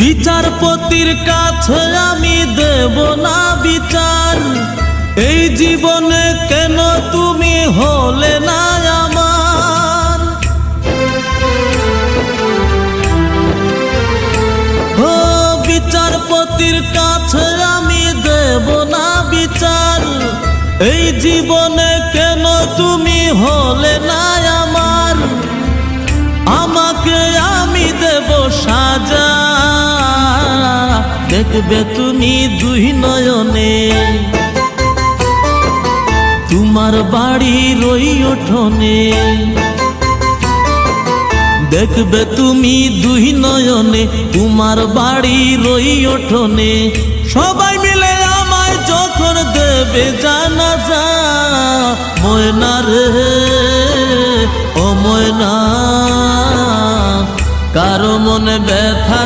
বিচারপতির কাছে আমি দেব না বিচার, এই জীবনে কেন তুমি হলে না আমার। ও বিচারপতির কাছে আমি দেব না বিচার, এই জীবনে কেন তুমি হলে না আমার। আমাকে আমি দেব সাজা, দেখবে তুমি দুই নয়নে, তোমার বাড়ির ওই উঠোনে। দেখবে তুমি দুই নয়নে, তোমার বাড়ির ওই উঠোনে। সবাই মিলে আমায় যখন দেবে জানাজা, ময়না রে ও ময়না, কারো মনে ব্যথা